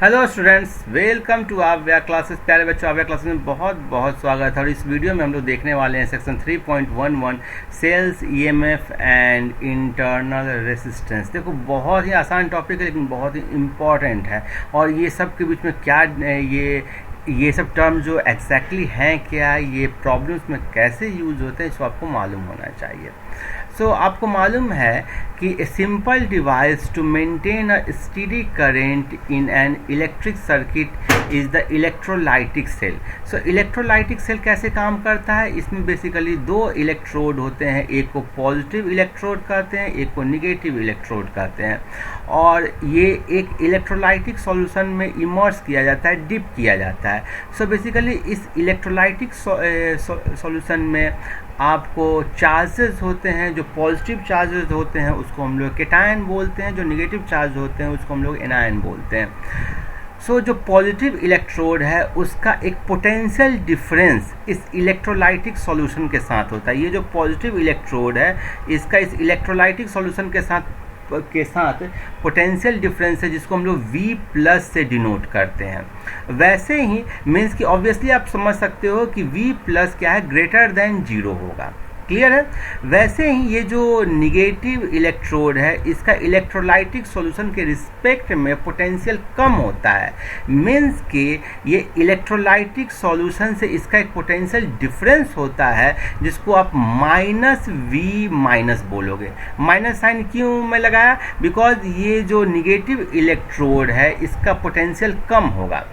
Hello students, welcome to आव्या classes. प्यारे बच्चों, आव्या क्लासेस में बहुत बहुत स्वागत है। और इस वीडियो में हम लोग देखने वाले हैं section 3.11 cells EMF and internal resistance. देखो, बहुत ही आसान टॉपिक है लेकिन बहुत ही इम्पॉर्टेंट है। और ये सब के बीच में क्या ये सब टर्म जो एग्जैक्टली हैं, क्या ये प्रॉब्लम्स में कैसे यूज होते हैं, इसको आपको मालूम होना चाहिए। आपको मालूम है कि a simple device to maintain a steady current in an electric circuit is the electrolytic cell. Electrolytic cell कैसे काम करता है? इसमें बेसिकली दो इलेक्ट्रोड होते हैं, एक को पॉजिटिव इलेक्ट्रोड कहते हैं, एक को निगेटिव इलेक्ट्रोड कहते हैं। और ये एक इलेक्ट्रोलाइटिक सॉल्यूशन में इमर्स किया जाता है, डिप किया जाता है। बेसिकली इस इलेक्ट्रोलाइटिक सॉल्यूशन में आपको चार्जेस होते हैं। जो पॉजिटिव चार्जेस होते हैं उसको हम लोग केटायन बोलते हैं, जो निगेटिव चार्ज होते हैं उसको हम लोग एनायन बोलते हैं। जो पॉजिटिव इलेक्ट्रोड है उसका एक पोटेंशियल डिफरेंस इस इलेक्ट्रोलाइटिक सॉल्यूशन के साथ होता है। ये जो पॉजिटिव इलेक्ट्रोड है इसका इस इलेक्ट्रोलाइटिक सॉल्यूशन के साथ पोटेंशियल डिफरेंस है, जिसको हम लोग V+ से डिनोट करते हैं। वैसे ही मीन्स कि ऑब्वियसली आप समझ सकते हो कि V+ क्या है, ग्रेटर देन 0 होगा। क्लियर है? वैसे ही ये जो निगेटिव इलेक्ट्रोड है इसका इलेक्ट्रोलाइटिक सॉल्यूशन के रिस्पेक्ट में पोटेंशियल कम होता है। मीन्स कि ये इलेक्ट्रोलाइटिक सॉल्यूशन से इसका एक पोटेंशियल डिफरेंस होता है, जिसको आप -V- बोलोगे। माइनस साइन क्यों मैं लगाया? बिकॉज ये जो निगेटिव इलेक्ट्रोड है इसका पोटेंशियल कम होगा।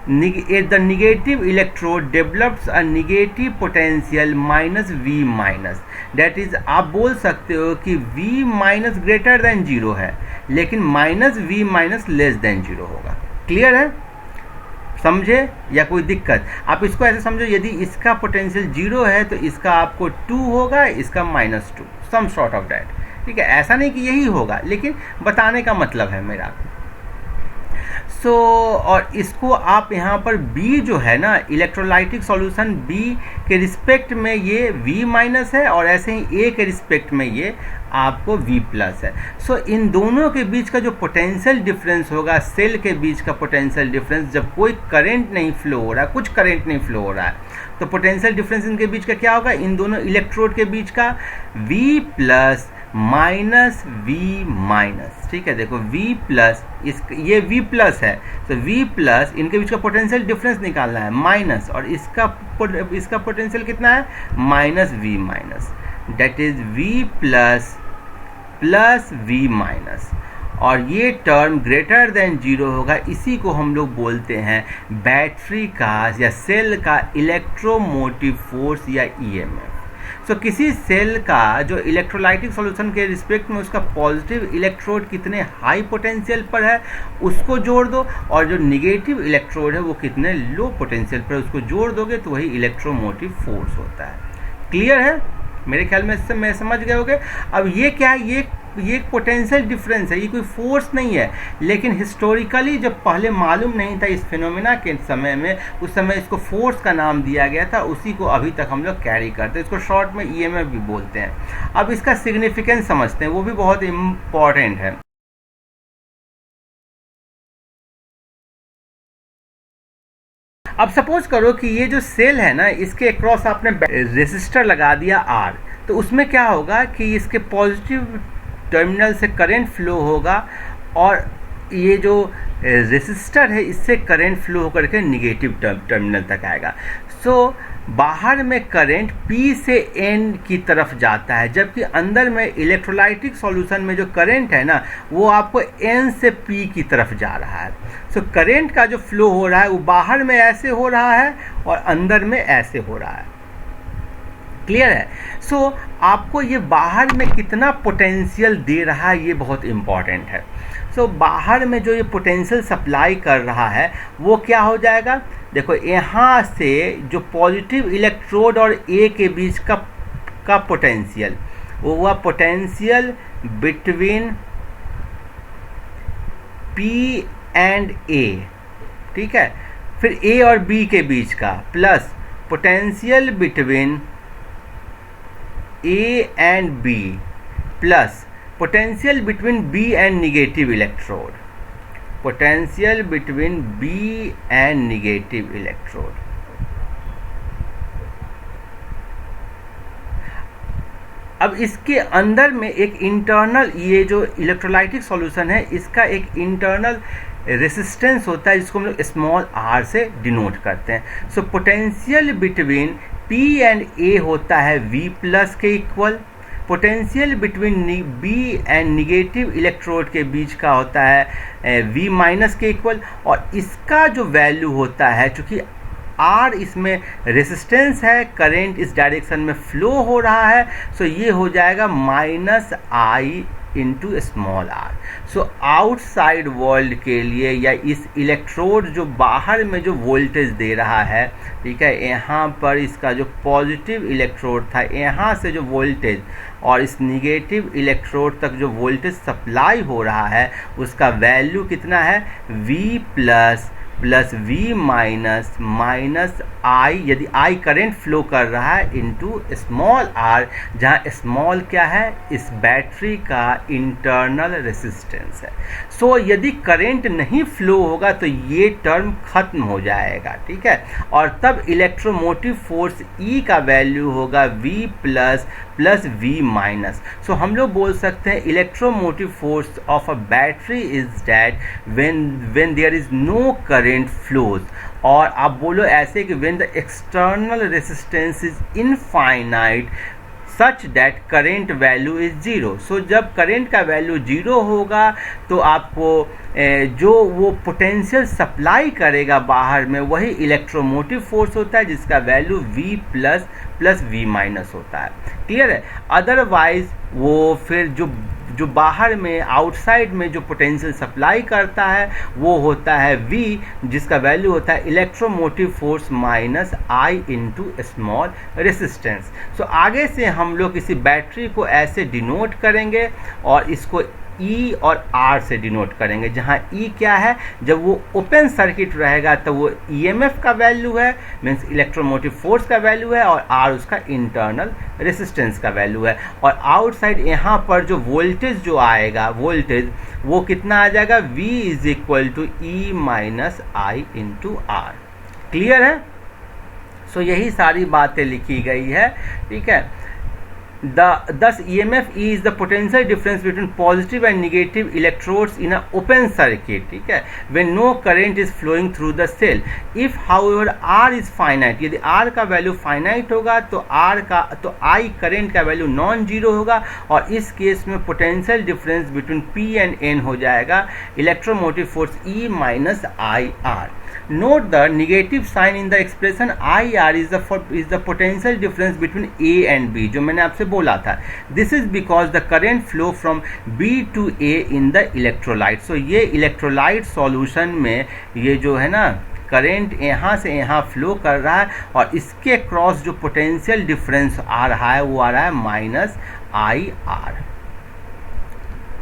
The negative electrode develops a negative potential -V-। That is, आप बोल सकते हो कि V- ग्रेटर देन 0 है लेकिन -V- लेस देन 0 होगा। क्लियर है? समझे या कोई दिक्कत? आप इसको ऐसे समझो, यदि इसका पोटेंशियल 0 है तो इसका आपको 2 होगा, इसका -2, सम सॉर्ट ऑफ डैट। ठीक है, ऐसा नहीं कि यही होगा लेकिन बताने का मतलब है मेरा। और इसको आप यहाँ पर B जो है ना, इलेक्ट्रोलाइटिक सॉल्यूशन B के रिस्पेक्ट में ये V- है और ऐसे ही A के रिस्पेक्ट में ये आपको V+ है। इन दोनों के बीच का जो पोटेंशियल डिफरेंस होगा, सेल के बीच का पोटेंशियल डिफरेंस, जब कोई करंट नहीं फ्लो हो रहा है, कुछ करंट नहीं फ्लो हो रहा है, तो पोटेंशियल डिफरेंस इनके बीच का क्या होगा? इन दोनों इलेक्ट्रोड के बीच का V+ -V-। ठीक है, देखो V+, ये V+ है तो V+ इनके बीच का पोटेंशियल डिफरेंस निकालना है माइनस, और इसका पोटेंशियल कितना है? -V-। That is V+ + V-। और ये टर्म ग्रेटर देन 0 होगा। इसी को हम लोग बोलते हैं बैटरी का या सेल का इलेक्ट्रोमोटिव फोर्स या EMF। किसी सेल का जो इलेक्ट्रोलाइटिक सॉल्यूशन के रिस्पेक्ट में उसका पॉजिटिव इलेक्ट्रोड कितने हाई पोटेंशियल पर है उसको जोड़ दो, और जो निगेटिव इलेक्ट्रोड है वो कितने लो पोटेंशियल पर, उसको जोड़ दोगे तो वही इलेक्ट्रोमोटिव फोर्स होता है। क्लियर है? मेरे ख्याल में इससे मैं समझ गए होगे। अब ये क्या है? ये एक पोटेंशियल डिफरेंस है, ये कोई फोर्स नहीं है। लेकिन हिस्टोरिकली जब पहले मालूम नहीं था इस फिनोमेना के समय में, उस समय इसको फोर्स का नाम दिया गया था, उसी को अभी तक हम लोग कैरी करते हैं। इसको शॉर्ट में EMF भी बोलते हैं। अब इसका सिग्निफिकेंस समझते हैं, वो भी बहुत इम्पॉर्टेंट है। अब सपोज करो कि ये जो सेल है ना, इसके अक्रॉस आपने रेसिस्टर लगा दिया R, तो उसमें क्या होगा कि इसके पॉजिटिव टर्मिनल से करंट फ्लो होगा और ये जो रेसिस्टर है इससे करंट फ्लो होकर के निगेटिव टर्मिनल तक आएगा। बाहर में करंट P से N की तरफ जाता है, जबकि अंदर में इलेक्ट्रोलाइटिक सॉल्यूशन में जो करंट है ना वो आपको N से P की तरफ जा रहा है। करंट का जो फ्लो हो रहा है वो बाहर में ऐसे हो रहा है और अंदर में ऐसे हो रहा है। क्लियर है? आपको ये बाहर में कितना पोटेंशियल दे रहा है ये बहुत इम्पॉर्टेंट है। बाहर में जो ये पोटेंशियल सप्लाई कर रहा है वो क्या हो जाएगा? देखो, यहाँ से जो पॉजिटिव इलेक्ट्रोड और A के बीच का पोटेंशियल, वो हुआ potential between P and A। ठीक है, फिर A और B के बीच का, plus potential between A and B, plus potential between B and negative electrode. Potential between B and negative electrode. अब इसके अंदर में एक इंटरनल, ये जो इलेक्ट्रोलाइटिक सॉल्यूशन है इसका एक इंटरनल रेसिस्टेंस होता है जिसको हम लोग स्मॉल आर से डिनोट करते हैं। So potential between P and A होता है V प्लस के equal, potential between B and negative electrode के बीच का होता है V माइनस के इक्वल, और इसका जो वैल्यू होता है, चूँकि R इसमें रेसिस्टेंस है, करंट इस डायरेक्शन में फ्लो हो रहा है, सो ये हो जाएगा -I into small R. So outside world के लिए या इस इलेक्ट्रोड जो बाहर में जो वोल्टेज दे रहा है, ठीक है, यहाँ पर इसका जो पॉजिटिव इलेक्ट्रोड था, यहाँ से जो वोल्टेज और इस निगेटिव इलेक्ट्रोड तक जो वोल्टेज सप्लाई हो रहा है उसका वैल्यू कितना है, V plus V minus I, यदि I करंट फ्लो कर रहा है, इंटू स्मॉल r, जहाँ स्मॉल क्या है, इस बैटरी का इंटरनल रेसिस्टेंस है। सो यदि करंट नहीं फ्लो होगा तो ये टर्म खत्म हो जाएगा, ठीक है, और तब इलेक्ट्रोमोटिव फोर्स E का वैल्यू होगा V plus V minus. So हम लोग बोल सकते हैं electromotive force of a battery is that when there is no current flows, और आप बोलो ऐसे कि when the external resistance is infinite such that current value is zero. So जब करेंट का वैल्यू जीरो होगा तो आपको जो वो पोटेंशियल सप्लाई करेगा बाहर में वही इलेक्ट्रोमोटिव फोर्स होता है जिसका value V plus V minus होता है। क्लियर है? अदरवाइज वो फिर जो बाहर में आउटसाइड में जो पोटेंशियल सप्लाई करता है वो होता है V, जिसका वैल्यू होता है electromotive force minus I into small resistance. So आगे से हम लोग किसी बैटरी को ऐसे डिनोट करेंगे और इसको E और R से डिनोट करेंगे, जहाँ E क्या है, जब वो ओपन सर्किट रहेगा तो वो EMF का वैल्यू है, मीन्स इलेक्ट्रोमोटिव फोर्स का वैल्यू है, और R उसका इंटरनल रेसिस्टेंस का वैल्यू है। और आउटसाइड यहाँ पर जो वोल्टेज जो आएगा, वोल्टेज वो कितना आ जाएगा, V is equal to E minus I into R। Clear है? सो यही सारी बातें लिखी गई है, ठीक है। Thus EMF E is the potential difference between positive and negative electrodes in an open circuit, ठीक है, when no current is flowing through the cell. If however R is finite, यदि R का वैल्यू फाइनाइट होगा तो I current का value non zero होगा, और इस केस में potential difference between P and N हो जाएगा electromotive force E minus IR। Note the negative sign in the expression IR is the potential difference between A and B, जो मैंने आपसे बोला था। This is because the current flow from B to A in the electrolyte. So ये electrolyte solution में ये जो है ना करंट यहाँ से यहाँ फ्लो कर रहा है, और इसके क्रॉस जो पोटेंशियल डिफरेंस आ रहा है वो आ रहा है माइनस IR।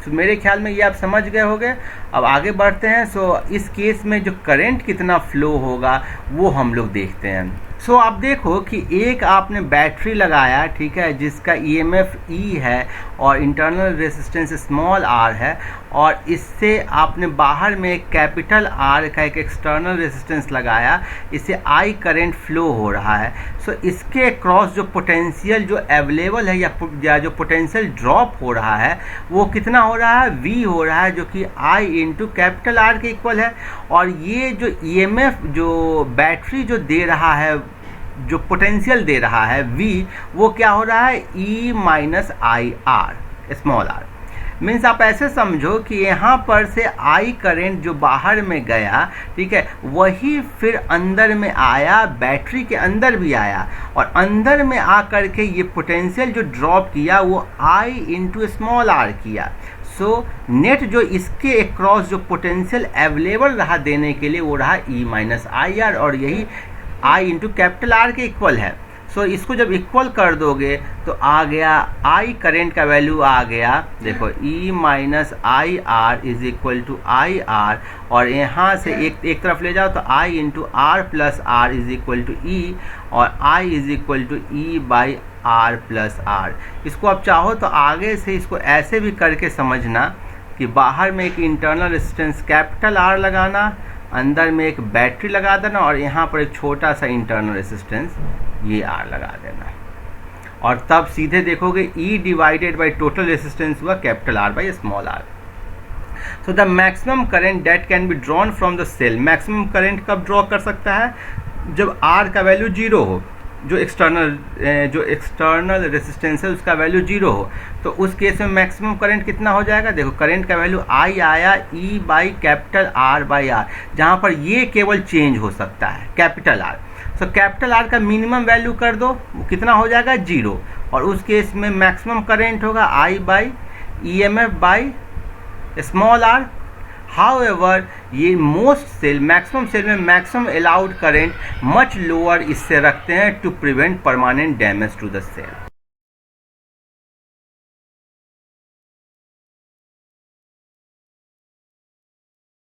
तो मेरे ख्याल में ये आप समझ गए होंगे। अब आगे बढ़ते हैं। सो इस केस में जो करंट कितना फ्लो होगा वो हम लोग देखते हैं। सो आप देखो कि एक आपने बैटरी लगाया, ठीक है, जिसका EMF E है और इंटरनल रेसिस्टेंस स्मॉल r है, और इससे आपने बाहर में एक कैपिटल R का एक एक्सटर्नल रेसिस्टेंस लगाया, इससे I करंट फ्लो हो रहा है। सो इसके क्रॉस जो पोटेंशियल जो अवेलेबल है या जो पोटेंशियल ड्रॉप हो रहा है वो कितना हो रहा है, V हो रहा है, जो कि I इंटू कैपिटल R के इक्वल है। और ये जो EMF जो बैटरी जो दे रहा है, जो पोटेंशियल दे रहा है V, वो क्या हो रहा है, E minus IR small r। Means आप ऐसे समझो कि यहाँ पर से I करंट जो बाहर में गया, ठीक है, वही फिर अंदर में आया, बैटरी के अंदर भी आया, और अंदर में आकर के ये पोटेंशियल जो ड्रॉप किया वो I इंटू स्मॉल r किया। सो नेट जो इसके अक्रॉस जो पोटेंशियल अवेलेबल रहा देने के लिए वो रहा E माइनस IR, और यही I इंटू कैपिटल R के इक्वल है। सो इसको जब इक्वल कर दोगे तो आ गया I करंट का वैल्यू आ गया, देखो E minus IR is equal to IR, और यहाँ से एक तरफ ले जाओ तो I into R plus R is equal to E, और I is equal to E by R plus R। इसको आप चाहो तो आगे से इसको ऐसे भी करके समझना कि बाहर में एक इंटरनल रेजिस्टेंस कैपिटल आर लगाना, अंदर में एक बैटरी लगा देना और यहाँ पर एक छोटा सा इंटरनल रेजिस्टेंस ये आर लगा देना, और तब सीधे देखोगे E divided by total resistance हुआ capital R by small R. So the maximum current that can be drawn from the cell, maximum current कब ड्रॉ कर सकता है, जब आर का वैल्यू 0 हो, जो एक्सटर्नल रेजिस्टेंस है उसका वैल्यू 0 हो, तो उस केस में मैक्सिमम करंट कितना हो जाएगा। देखो करंट का वैल्यू आई आया E by capital R by R, जहाँ पर ये केवल चेंज हो सकता है capital R. So capital R का मिनिमम वैल्यू कर दो, वो कितना हो जाएगा 0, और उस केस में मैक्सिमम करंट होगा I by E M F by small R. However ये मोस्ट सेल, मैक्सिमम सेल में maximum allowed current much lower इससे रखते हैं to prevent permanent damage to the cell.